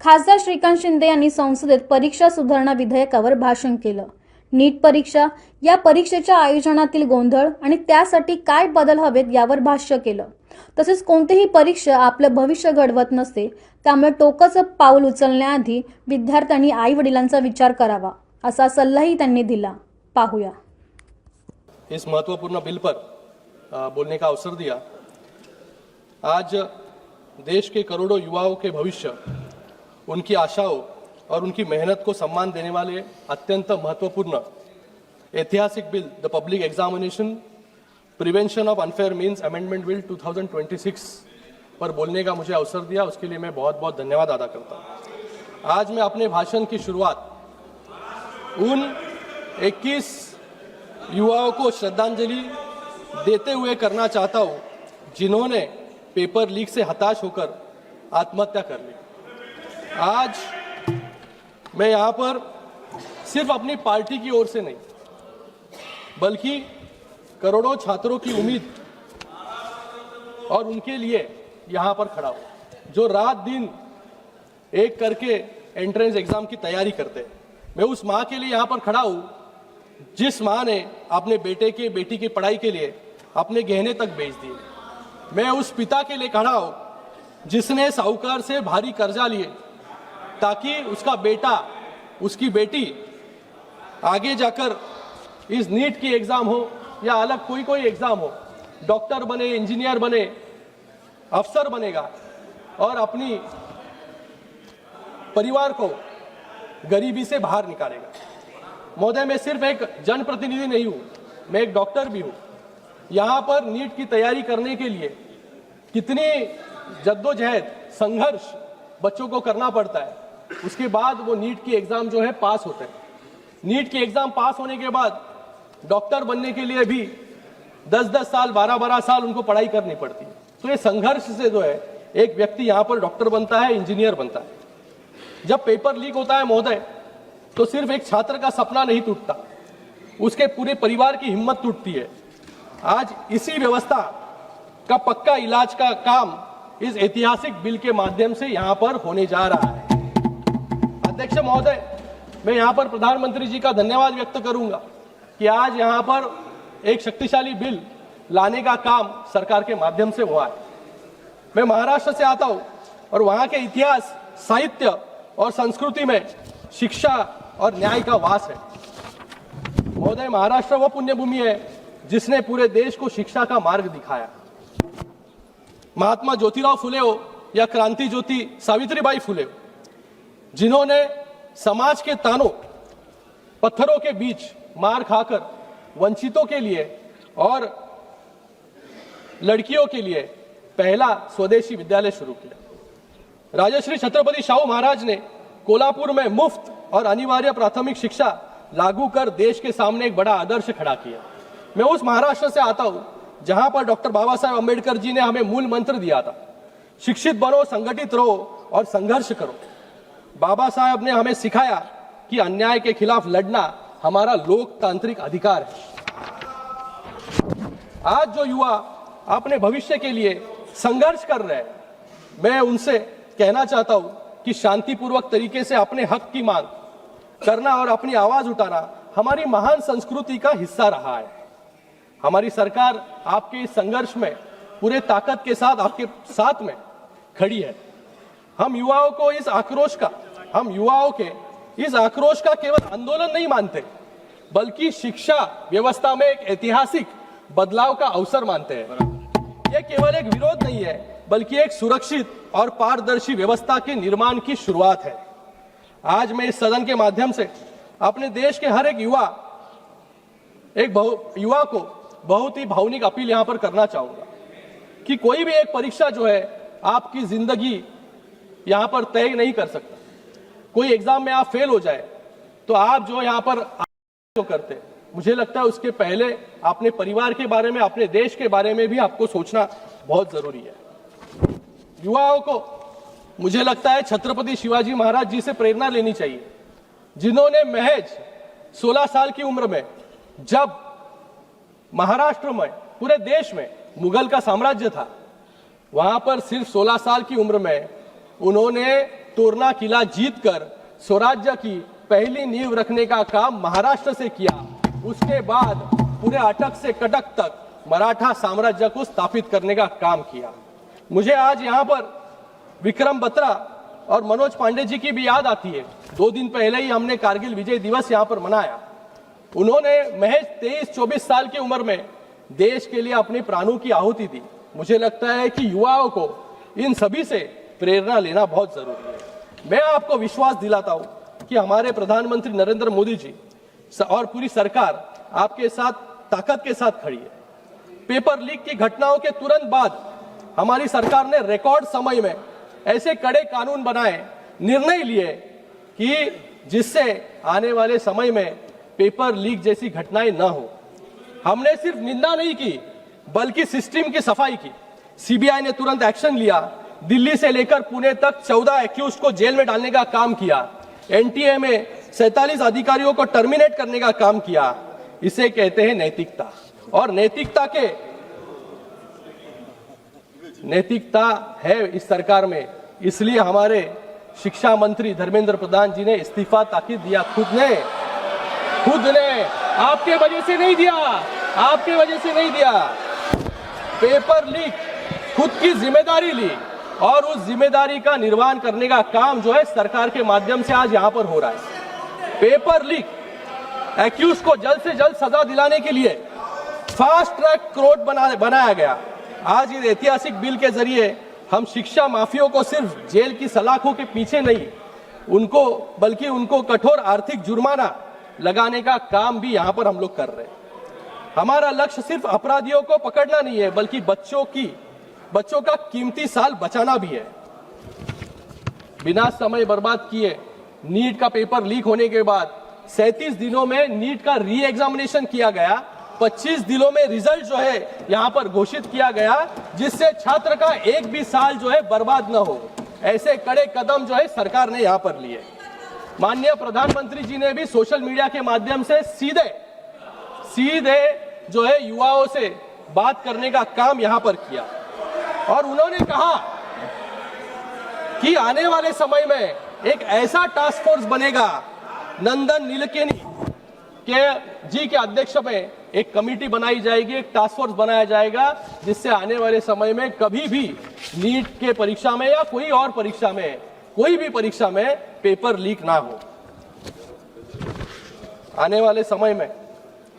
खासदार श्रीकांत शिंदे यांनी संसदेत परीक्षा सुधारणा विधेयकावर भाषण केलं। नीट परीक्षा या परीक्षेच्या आयोजनातील गोंधळ आणि त्यासाठी काय बदल हवेत यावर भाष्य केलं। तसेच कोणतीही परीक्षा आपलं भविष्य घडवत नसते, त्यामुळे टोकाचं पाऊल उचलण्याआधी विद्यार्थ्यांनी आई-वडिलांचा विचार करावा, असा सल्लाही त्यांनी दिला। पाहूया। इस महत्वपूर्ण बिल पर बोलने का अवसर दिया। आज देश के करोड़ों युवाओं के भविष्य, उनकी आशाओं और उनकी मेहनत को सम्मान देने वाले अत्यंत महत्वपूर्ण ऐतिहासिक bill the public examination prevention of unfair means amendment bill 2026 पर बोलने का मुझे अवसर दिया, उसके लिए मैं बहुत बहुत धन्यवाद अदा करता हूँ। आज मैं अपने भाषण की शुरुआत उन 21 युवाओं को श्रद्धांजलि देते हुए करना चाहता हूँ जिन्होंने पेपर लीक से हताश होकर आत्महत्या कर ली। आज मैं यहाँ पर सिर्फ अपनी पार्टी की ओर से नहीं, बल्कि करोड़ों छात्रों की उम्मीद और उनके लिए यहाँ पर खड़ा हूँ, जो रात दिन एक करके एंट्रेंस एग्जाम की तैयारी करते हैं। मैं उस माँ के लिए यहाँ पर खड़ा हूँ जिस माँ ने अपने बेटे के बेटी की पढ़ाई के लिए अपने गहने तक बेच दिए। मैं उस पिता के लिए खड़ा हूँ जिसने साहूकार से भारी कर्जा लिए ताकि उसका बेटा, उसकी बेटी आगे जाकर इस नीट की एग्जाम हो या अलग कोई एग्जाम हो, डॉक्टर बने, इंजीनियर बने, अफसर बनेगा और अपनी परिवार को गरीबी से बाहर निकालेगा। महोदय, मैं सिर्फ एक जनप्रतिनिधि नहीं हूं, मैं एक डॉक्टर भी हूं। यहां पर नीट की तैयारी करने के लिए कितनी जद्दोजहद, संघर्ष बच्चों को करना पड़ता है, उसके बाद वो नीट की एग्जाम जो है पास होते हैं। नीट की एग्जाम पास होने के बाद डॉक्टर बनने के लिए भी 10-10 साल, 12-12 साल उनको पढ़ाई करनी पड़ती है। तो ये संघर्ष से जो है एक व्यक्ति यहाँ पर डॉक्टर बनता है, इंजीनियर बनता है। जब पेपर लीक होता है महोदय, तो सिर्फ एक छात्र का सपना नहीं टूटता, उसके पूरे परिवार की हिम्मत टूटती है। आज इसी व्यवस्था का पक्का इलाज का काम इस ऐतिहासिक बिल के माध्यम से यहाँ पर होने जा रहा है। अध्यक्ष महोदय, मैं यहाँ पर प्रधानमंत्री जी का धन्यवाद व्यक्त करूंगा कि आज यहाँ पर एक शक्तिशाली बिल लाने का काम सरकार के माध्यम से हुआ है। मैं महाराष्ट्र से आता हूँ और वहाँ के इतिहास, साहित्य और संस्कृति में शिक्षा और न्याय का वास है। महोदय, महाराष्ट्र वह पुण्यभूमि है जिसने पूरे देश को शिक्षा का मार्ग दिखाया। महात्मा ज्योतिराव फुले हो या क्रांति ज्योति सावित्रीबाई फुले हो, जिन्होंने समाज के तानों पत्थरों के बीच मार खाकर वंचितों के लिए और लड़कियों के लिए पहला स्वदेशी विद्यालय शुरू किया। राजश्री छत्रपति शाहू महाराज ने कोल्हापुर में मुफ्त और अनिवार्य प्राथमिक शिक्षा लागू कर देश के सामने एक बड़ा आदर्श खड़ा किया। मैं उस महाराष्ट्र से आता हूं जहां पर डॉक्टर बाबा साहेब अम्बेडकर जी ने हमें मूल मंत्र दिया था, शिक्षित बनो, संगठित रहो और संघर्ष करो। बाबा साहब ने हमें सिखाया कि अन्याय के खिलाफ लड़ना हमारा लोकतांत्रिक अधिकार है। आज जो युवा अपने भविष्य के लिए संघर्ष कर रहे हैं, मैं उनसे कहना चाहता हूं कि शांतिपूर्वक तरीके से अपने हक की मांग करना और अपनी आवाज उठाना हमारी महान संस्कृति का हिस्सा रहा है। हमारी सरकार आपके इस संघर्ष में पूरे ताकत के साथ आपके साथ में खड़ी है। हम युवाओं के इस आक्रोश का केवल आंदोलन नहीं मानते, बल्कि शिक्षा व्यवस्था में एक ऐतिहासिक बदलाव का अवसर मानते हैं। यह केवल एक विरोध नहीं है, बल्कि एक सुरक्षित और पारदर्शी व्यवस्था के निर्माण की शुरुआत है। आज मैं इस सदन के माध्यम से अपने देश के हर एक युवा को बहुत ही भावनिक अपील यहां पर करना चाहूंगा कि कोई भी एक परीक्षा जो है आपकी जिंदगी यहां पर तय नहीं कर सकता। कोई एग्जाम में आप फेल हो जाए तो आप जो यहां पर जो करते, मुझे लगता है उसके पहले अपने परिवार के बारे में, अपने देश के बारे में भी आपको सोचना बहुत जरूरी है। युवाओं को मुझे लगता है छत्रपति शिवाजी महाराज जी से प्रेरणा लेनी चाहिए, जिन्होंने महज 16 साल की उम्र में, जब महाराष्ट्र में, पूरे देश में मुगल का साम्राज्य था, वहां पर सिर्फ 16 साल की उम्र में उन्होंने तोरना किला जीतकर स्वराज्य की पहली नींव रखने का काम महाराष्ट्र से किया। उसके बाद पूरे अटक से कटक तक मराठा साम्राज्य को स्थापित करने का काम किया। मुझे आज यहाँ पर विक्रम बत्रा और मनोज पांडे जी की भी याद आती है। 2 दिन पहले ही हमने कारगिल विजय दिवस यहाँ पर मनाया। उन्होंने महज 23-24 साल की उम्र में देश के लिए अपने प्राणों की आहुति दी। मुझे लगता है कि युवाओं को इन सभी से प्रेरणा लेना बहुत जरूरी है। मैं आपको विश्वास दिलाता हूं कि हमारे प्रधानमंत्री नरेंद्र मोदी जी और पूरी सरकार आपके साथ ताकत के साथ खड़ी है। पेपर लीक की घटनाओं के तुरंत बाद हमारी सरकार ने रिकॉर्ड समय में ऐसे कड़े कानून बनाए, निर्णय लिए कि जिससे आने वाले समय में पेपर लीक जैसी घटनाएं न हो। हमने सिर्फ निंदा नहीं की बल्कि सिस्टम की सफाई की। सीबीआई ने तुरंत एक्शन लिया। दिल्ली से लेकर पुणे तक 14 एक्यूज को जेल में डालने का काम किया। एनटीए में 47 अधिकारियों को टर्मिनेट करने का काम किया। इसे कहते हैं नैतिकता। और नैतिकता है इस सरकार में। इसलिए हमारे शिक्षा मंत्री धर्मेंद्र प्रधान जी ने इस्तीफा ताकि दिया। खुद ने आपके वजह से नहीं दिया, आपके वजह से नहीं दिया। पेपर लीक खुद की जिम्मेदारी ली और उस जिम्मेदारी का निर्वहन करने का काम जो है सरकार के माध्यम से आज यहां पर हो रहा है। पेपर लीक एक्यूज को जल्द से जल्द सजा दिलाने के लिए फास्ट ट्रैक कोर्ट बनाया गया। आज इस ऐतिहासिक बिल के जरिए हम शिक्षा माफियों को सिर्फ जेल की सलाखों के पीछे नहीं बल्कि उनको कठोर आर्थिक जुर्माना लगाने का काम भी यहां पर हम लोग कर रहे हैं। हमारा लक्ष्य सिर्फ अपराधियों को पकड़ना नहीं है बल्कि बच्चों का कीमती साल बचाना भी है। बिना समय बर्बाद किए नीट का पेपर लीक होने के बाद 37 दिनों में नीट का री एग्जामिनेशन किया गया। 25 दिनों में रिजल्ट जो है यहां पर घोषित किया गया, जिससे छात्र का एक भी साल जो है बर्बाद न हो। ऐसे कड़े कदम जो है सरकार ने यहां पर लिए। माननीय प्रधानमंत्री जी ने भी सोशल मीडिया के माध्यम से सीधे जो है युवाओं से बात करने का काम यहां पर किया और उन्होंने कहा कि आने वाले समय में एक ऐसा टास्क फोर्स बनेगा। नंदन नीलकेनी जी के अध्यक्ष में एक कमेटी बनाई जाएगी, एक टास्क फोर्स बनाया जाएगा, जिससे आने वाले समय में कभी भी नीट के परीक्षा में या कोई और परीक्षा में, कोई भी परीक्षा में पेपर लीक ना हो। आने वाले समय में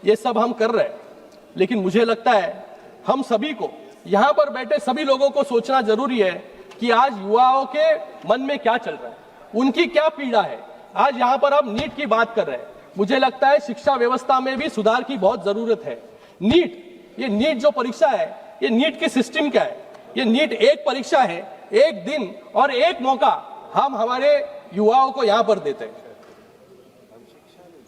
ये सब हम कर रहे हैं, लेकिन मुझे लगता है हम सभी को, यहां पर बैठे सभी लोगों को सोचना जरूरी है कि आज युवाओं के मन में क्या चल रहा है, उनकी क्या पीड़ा है। आज यहां पर हम नीट की बात कर रहे हैं। मुझे लगता है शिक्षा व्यवस्था में भी सुधार की बहुत जरूरत है। ये नीट जो परीक्षा है, ये नीट की सिस्टम क्या है? ये नीट एक परीक्षा है, एक दिन और एक मौका हम हमारे युवाओं को यहां पर देते हैं।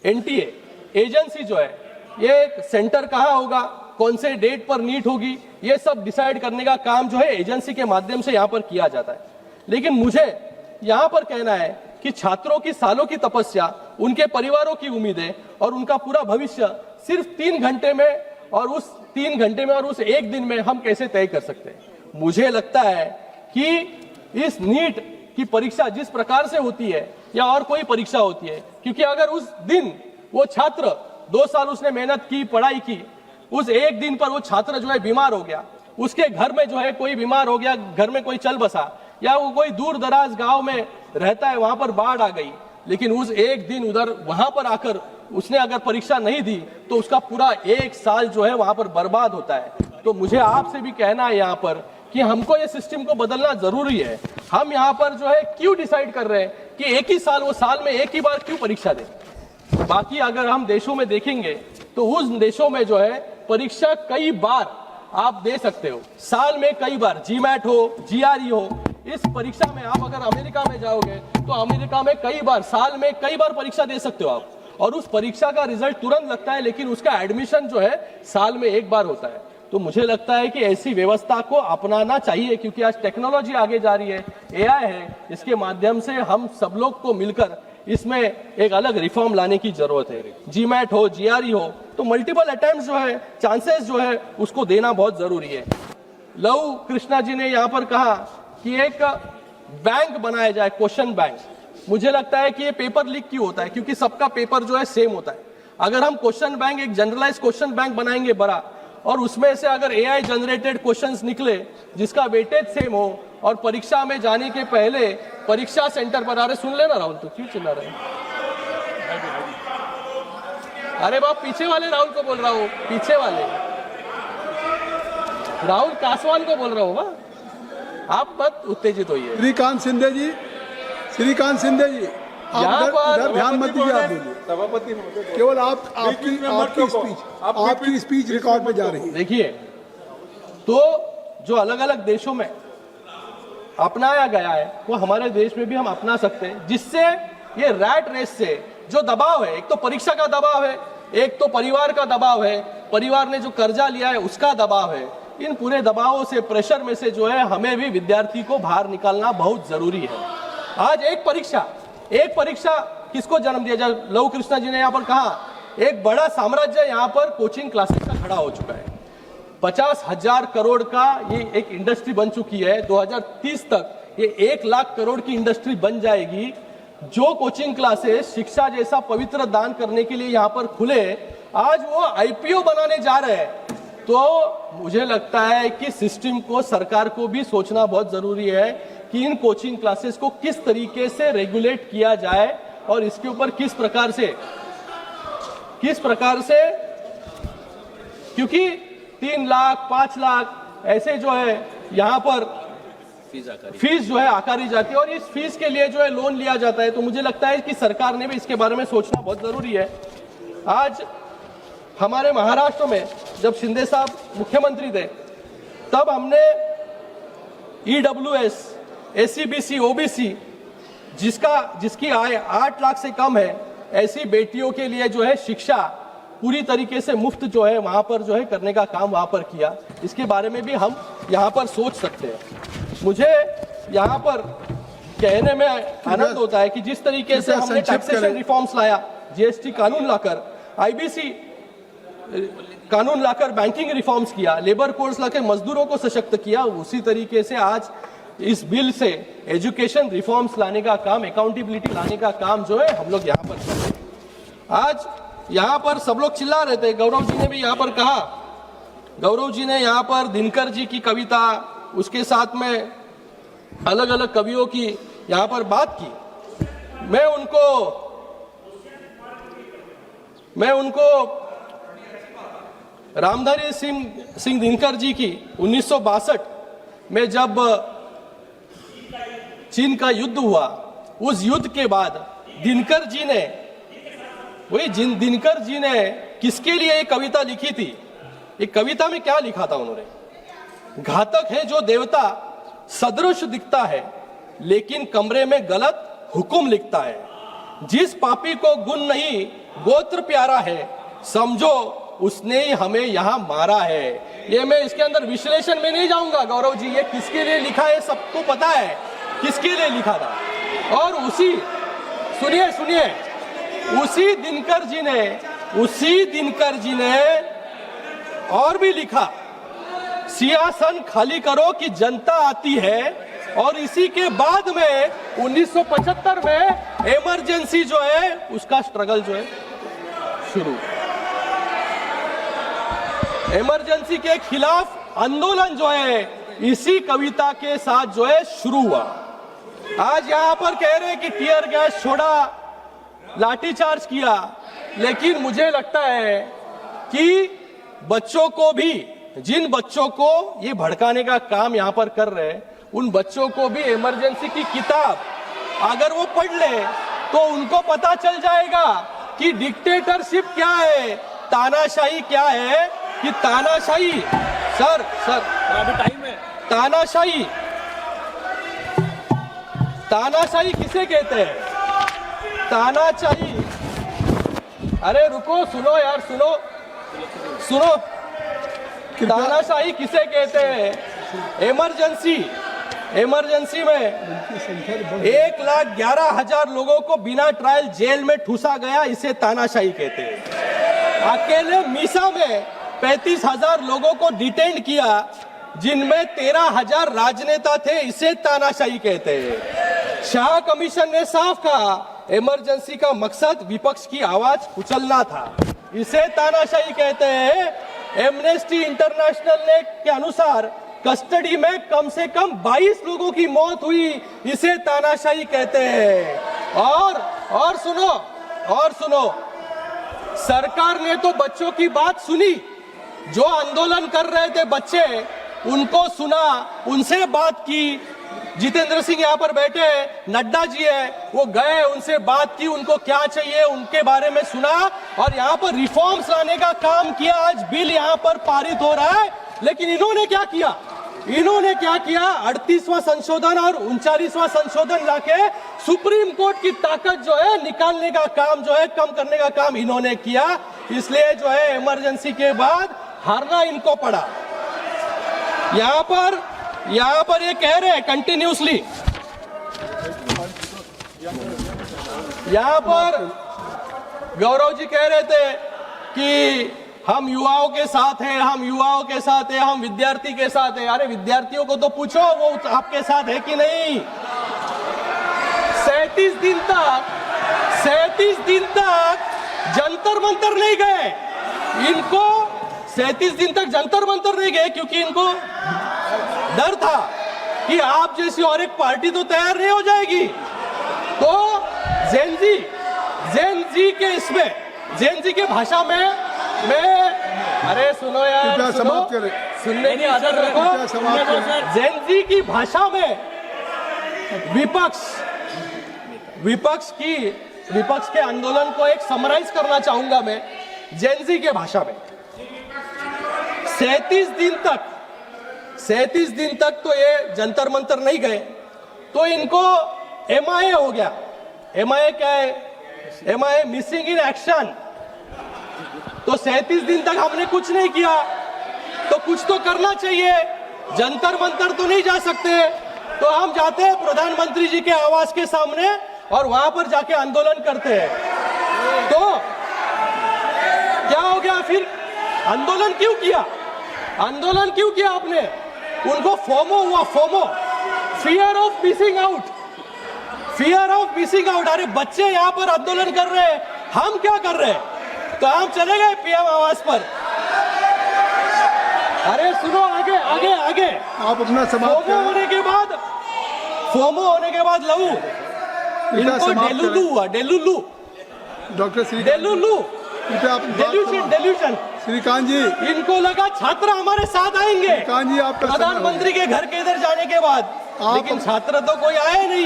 एनटीए एजेंसी जो है, ये सेंटर कहां होगा, कौन से डेट पर नीट होगी, ये सब डिसाइड करने का काम जो है एजेंसी के माध्यम से यहां पर किया जाता है। लेकिन मुझे यहां पर कहना है कि छात्रों की सालों की तपस्या, उनके परिवारों की उम्मीदें और उनका पूरा भविष्य सिर्फ 3 घंटे में और उस एक दिन में हम कैसे तय कर सकते हैं। मुझे लगता है कि इस नीट की परीक्षा जिस प्रकार से होती है या और कोई परीक्षा होती है, क्योंकि अगर उस दिन वो छात्र 2 साल उसने मेहनत की, पढ़ाई की, उस एक दिन पर वो छात्र जो है बीमार हो गया, उसके घर में जो है कोई बीमार हो गया, घर में कोई चल बसा, या वो कोई दूर दराज गांव में रहता है, वहां पर बाढ़ आ गई, लेकिन उस एक दिन उधर वहां पर आकर उसने अगर परीक्षा नहीं दी तो उसका पूरा 1 साल जो है वहां पर बर्बाद होता है। तो मुझे आपसे भी कहना है यहाँ पर कि हमको ये सिस्टम को बदलना जरूरी है। हम यहाँ पर जो है क्यों डिसाइड कर रहे हैं कि एक ही साल, वो साल में एक ही बार क्यों परीक्षा दें। बाकी अगर हम देशों में देखेंगे तो उस देशों में जो है परीक्षा कई बार आप दे सकते हो, साल में कई बार, जीमैट हो, जीआरई हो। इस परीक्षा में आप अगर अमेरिका में जाओगे तो अमेरिका में कई बार, साल में कई बार परीक्षा दे सकते हो आप, और उस परीक्षा का रिजल्ट तुरंत लगता है, लेकिन उसका एडमिशन जो है साल में एक बार होता है। तो मुझे लगता है कि ऐसी व्यवस्था को अपनाना चाहिए, क्योंकि आज टेक्नोलॉजी आगे जा रही है, एआई है, इसके माध्यम से हम सब लोग को मिलकर इसमें एक अलग रिफॉर्म लाने की जरूरत है। जीमैट हो, जीआरई हो, तो मल्टीपल अटेम्प्ट जो है, चांसेस जो है, उसको देना बहुत जरूरी है। लव कृष्णा जी ने यहाँ पर कहा कि एक बैंक बनाया जाए, क्वेश्चन बैंक। मुझे लगता है कि ये पेपर लीक क्यों होता है, क्योंकि सबका पेपर जो है सेम होता है। अगर हम क्वेश्चन बैंक, एक जनरलाइज क्वेश्चन बैंक बनाएंगे बड़ा, और उसमें से अगर एआई जनरेटेड क्वेश्चंस निकले जिसका वेटेज सेम हो, और परीक्षा में जाने के पहले परीक्षा सेंटर पर, अरे सुन लेना राहुल, तो क्यों चिल्ला रहे हैं? अरे बाप, पीछे वाले राहुल को बोल रहा हूँ, पीछे वाले राहुल कासवान को बोल रहा हूँ। आप मत उत्तेजित होइए। श्रीकांत शिंदे जी, श्रीकांत शिंदे जी, यहाँ आप पर इधर ध्यान मत दीजिए, आप बोलिए। सभापति महोदय, केवल आपकी स्पीच रिकॉर्ड पे जा रही है। देखिए, तो जो अलग अलग देशों में अपनाया गया है वो हमारे देश में भी हम अपना सकते हैं, जिससे ये रैट रेस से जो दबाव है, एक तो परीक्षा का दबाव है, एक तो परिवार का दबाव है, परिवार ने जो कर्जा लिया है उसका दबाव है, इन पूरे दबावों से, प्रेशर में से जो है हमें भी विद्यार्थी को बाहर निकालना बहुत जरूरी है। आज एक परीक्षा किसको जन्म दिया जाए? लव कृष्णा जी ने यहाँ पर कहा, एक बड़ा साम्राज्य यहाँ पर कोचिंग क्लासेस का खड़ा हो चुका है। 50,000 करोड़ का ये एक इंडस्ट्री बन चुकी है। 2030 तक ये 1 लाख करोड़ की इंडस्ट्री बन जाएगी। जो कोचिंग क्लासेस शिक्षा जैसा पवित्र दान करने के लिए यहाँ पर खुले, आज वो आईपीओ बनाने जा रहे हैं। तो मुझे लगता है कि सिस्टम को, सरकार को भी सोचना बहुत जरूरी है कि इन कोचिंग क्लासेस को किस तरीके से रेगुलेट किया जाए, और इसके ऊपर किस प्रकार से, क्योंकि 3 लाख 5 लाख ऐसे जो है यहाँ पर फीस जो है आकारी जाती है, और इस फीस के लिए जो है लोन लिया जाता है। तो मुझे लगता है कि सरकार ने भी इसके बारे में सोचना बहुत जरूरी है। आज हमारे महाराष्ट्र में जब शिंदे साहब मुख्यमंत्री थे, तब हमने EWS, SCBC, OBC जिसकी आय 8 लाख से कम है, ऐसी बेटियों के लिए जो है शिक्षा पूरी तरीके से मुफ्त जो है वहां पर जो है करने का काम वहां पर किया। इसके बारे में भी हम यहाँ पर सोच सकते हैं। मुझे यहाँ पर कहने में आनंद होता है कि जिस तरीके से हमने टैक्सेशन रिफॉर्म्स लाया, GST कानून लाकर, IBC कानून लाकर बैंकिंग रिफॉर्म्स किया, लेबर कोड्स लाकर मजदूरों को सशक्त किया, उसी तरीके से आज इस बिल से एजुकेशन रिफॉर्म्स लाने का काम, अकाउंटेबिलिटी लाने का काम जो है हम लोग यहाँ पर कर रहे हैं। आज यहाँ पर सब लोग चिल्ला रहे थे, गौरव जी ने भी यहाँ पर कहा, गौरव जी ने यहाँ पर दिनकर जी की कविता, उसके साथ में अलग अलग कवियों की यहाँ पर बात की। मैं उनको रामधारी सिंह दिनकर जी की 1962 में जब चीन का युद्ध हुआ, उस युद्ध के बाद दिनकर जी ने किसके लिए एक कविता लिखी थी? एक कविता में क्या लिखा था उन्होंने? घातक है जो देवता सदृश दिखता है, लेकिन कमरे में गलत हुक्म लिखता है। जिस पापी को गुण नहीं गोत्र प्यारा है, समझो उसने ही हमें यहाँ मारा है। ये मैं इसके अंदर विश्लेषण में नहीं जाऊंगा गौरव जी, ये किसके लिए लिखा है सबको पता है किसके लिए लिखा था। और सुनिए उसी दिनकर जी ने और भी लिखा, सियासन खाली करो कि जनता आती है। और इसी के बाद में 1975 में इमरजेंसी जो है उसका स्ट्रगल जो है शुरू, इमरजेंसी के खिलाफ आंदोलन जो है इसी कविता के साथ जो है शुरू हुआ। आज यहाँ पर कह रहे हैं कि टीयर गैस छोड़ा, लाठीचार्ज किया, लेकिन मुझे लगता है कि बच्चों को भी, जिन बच्चों को ये भड़काने का काम यहाँ पर कर रहे हैं, उन बच्चों को भी इमरजेंसी की किताब अगर वो पढ़ ले तो उनको पता चल जाएगा कि डिक्टेटरशिप क्या है, तानाशाही क्या है। कि तानाशाही, सर अभी टाइम है, तानाशाही किसे कहते हैं? तानाशाही, अरे रुको, सुनो यार, सुनो, तानाशाही किसे कहते हैं? इमरजेंसी में 1,11,000 लोगों को बिना ट्रायल जेल में ठूसा गया, इसे तानाशाही कहते हैं। अकेले मीसा में 35,000 लोगों को डिटेन किया, जिनमें 13,000 राजनेता थे, इसे तानाशाही कहते हैं। शाह कमीशन ने साफ कहा, इमरजेंसी का मकसद विपक्ष की आवाज कुचलना था, इसे तानाशाही कहते हैं। एमनेस्टी इंटरनेशनल ने के अनुसार कस्टडी में कम से कम 22 लोगों की मौत हुई, इसे तानाशाही कहते हैं। और सुनो, सरकार ने तो बच्चों की बात सुनी, जो आंदोलन कर रहे थे बच्चे, उनको सुना, उनसे बात की। जितेंद्र सिंह यहाँ पर बैठे हैं, नड्डा जी है, वो गए, उनसे बात की, उनको क्या चाहिए उनके बारे में सुना और यहाँ पर रिफॉर्म्स लाने का काम किया। आज बिल यहाँ पर पारित हो रहा है, लेकिन इन्होंने क्या किया? 38वां संशोधन और 39वां संशोधन लाके सुप्रीम कोर्ट की ताकत जो है निकालने का काम जो है, कम करने का काम इन्होंने किया। इसलिए जो है इमरजेंसी के बाद हारना इनको पड़ा। यहाँ पर ये कह रहे हैं कंटिन्यूसली, यहाँ पर गौरव जी कह रहे थे कि हम युवाओं के साथ हैं, हम विद्यार्थी के साथ हैं। अरे विद्यार्थियों को तो पूछो वो आपके साथ है कि नहीं। 37 दिन तक जंतर मंतर नहीं गए, इनको 37 दिन तक जंतर मंतर नहीं गए क्योंकि इनको डर था कि आप जैसी और एक पार्टी तो तैयार नहीं हो जाएगी। तो जेन जी के भाषा में अरे सुनो यार, सुनने की आदत रखो। जेन जी की भाषा में विपक्ष के आंदोलन को एक समराइज करना चाहूंगा मैं जेन जी के भाषा में। 37 दिन तक तो ये जंतर मंतर नहीं गए, तो इनको MIA हो गया। MIA क्या है? MIA missing in action. तो 37 दिन तक हमने कुछ नहीं किया, तो कुछ तो करना चाहिए। जंतर मंतर तो नहीं जा सकते, तो हम जाते हैं प्रधानमंत्री जी के आवास के सामने और वहां पर जाके आंदोलन करते हैं। तो क्या हो गया फिर? आंदोलन क्यों किया आपने? उनको फोमो हुआ, फियर ऑफ मिसिंग आउट। अरे बच्चे यहाँ पर आंदोलन कर रहे हैं, हम क्या कर रहे हैं? तो हम चले गए PM आवास पर। अरे सुनो, आगे आप अपना समाप्त फोमो होने के बाद लहू, इनको डेलुलू डॉक्टर डेल्यूशन। श्रीकांत जी, इनको लगा छात्र हमारे साथ आएंगे श्रीकांत जी, आपका प्रधानमंत्री के घर के इधर जाने के बाद, लेकिन छात्र तो कोई आए नहीं।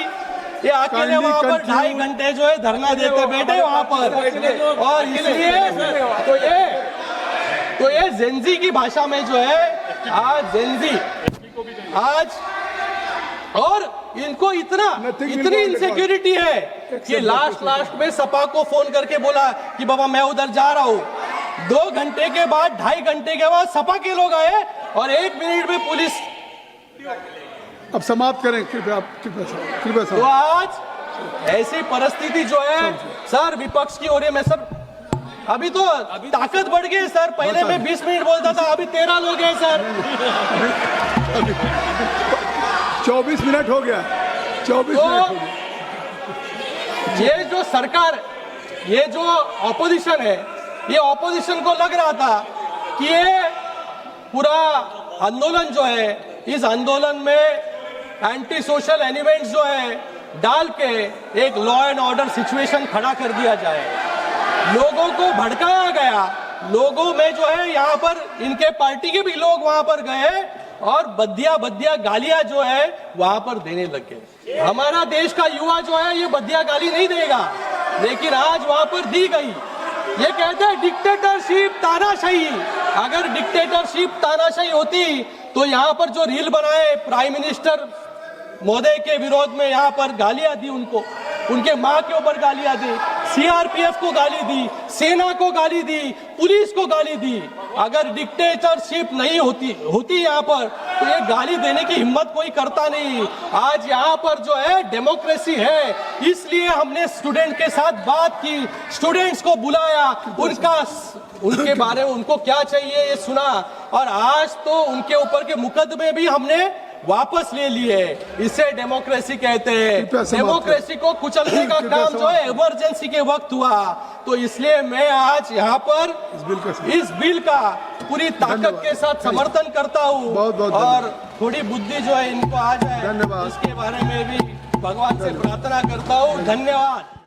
ये अकेले वहां पर 2.5 घंटे जो है धरना देते बैठे वहां पर। और इसलिए तो ये जेनजी की भाषा में जो है आज और इनको इतनी इनसिक्योरिटी है कि लास्ट में सपा को फोन करके बोला कि बाबा मैं उधर जा रहा हूँ। 2 घंटे के बाद, 2.5 घंटे के बाद सपा के लोग आए और 1 मिनट में पुलिस। अब समाप्त करें कृपया। तो आज ऐसी परिस्थिति जो है सर विपक्ष की हो रही है। मैं सर अभी ताकत बढ़ गई सर, पहले मैं 20 मिनट बोलता था, अभी 13 लोग हैं सर। 24 मिनट हो गया। 24 मिनट हो गया। ये जो सरकार, ये जो ऑपोजिशन है, ये ऑपोजिशन को लग रहा था कि ये पूरा आंदोलन जो है, इस आंदोलन में एंटी सोशल एलिमेंट्स जो है डाल के एक लॉ एंड ऑर्डर सिचुएशन खड़ा कर दिया जाए। लोगों को भड़काया गया, लोगों में जो है यहाँ पर इनके पार्टी के भी लोग वहां पर गए और बदिया गालियां जो है वहां पर देने लग गए। हमारा देश का युवा जो है ये बदिया गाली नहीं देगा, लेकिन आज वहां पर दी गई। ये कहते हैं डिक्टेटरशिप, तानाशाही। अगर डिक्टेटरशिप, तानाशाही होती तो यहाँ पर जो रील बनाए प्राइम मिनिस्टर महोदय के विरोध में, यहाँ पर गालियां दी उनको, उनके माँ के ऊपर गालियां दी, सीआरपीएफ को गाली दी, सेना को गाली दी, पुलिस को गाली दी। अगर डिक्टेटरशिप नहीं होती यहाँ पर तो ये गाली देने की हिम्मत कोई करता नहीं। आज यहाँ पर जो है डेमोक्रेसी है, इसलिए हमने स्टूडेंट के साथ बात की, स्टूडेंट्स को बुलाया, उनके बारे में उनको क्या चाहिए ये सुना, और आज तो उनके ऊपर के मुकदमे भी हमने वापस ले लिए। इसे डेमोक्रेसी कहते हैं। डेमोक्रेसी को कुचलने का काम जो है इमरजेंसी के वक्त हुआ। तो इसलिए मैं आज यहाँ पर इस बिल का पूरी ताकत के साथ समर्थन करता हूँ, और थोड़ी बुद्धि जो है इनको आ जाए इसके बारे में भी भगवान से प्रार्थना करता हूँ। धन्यवाद।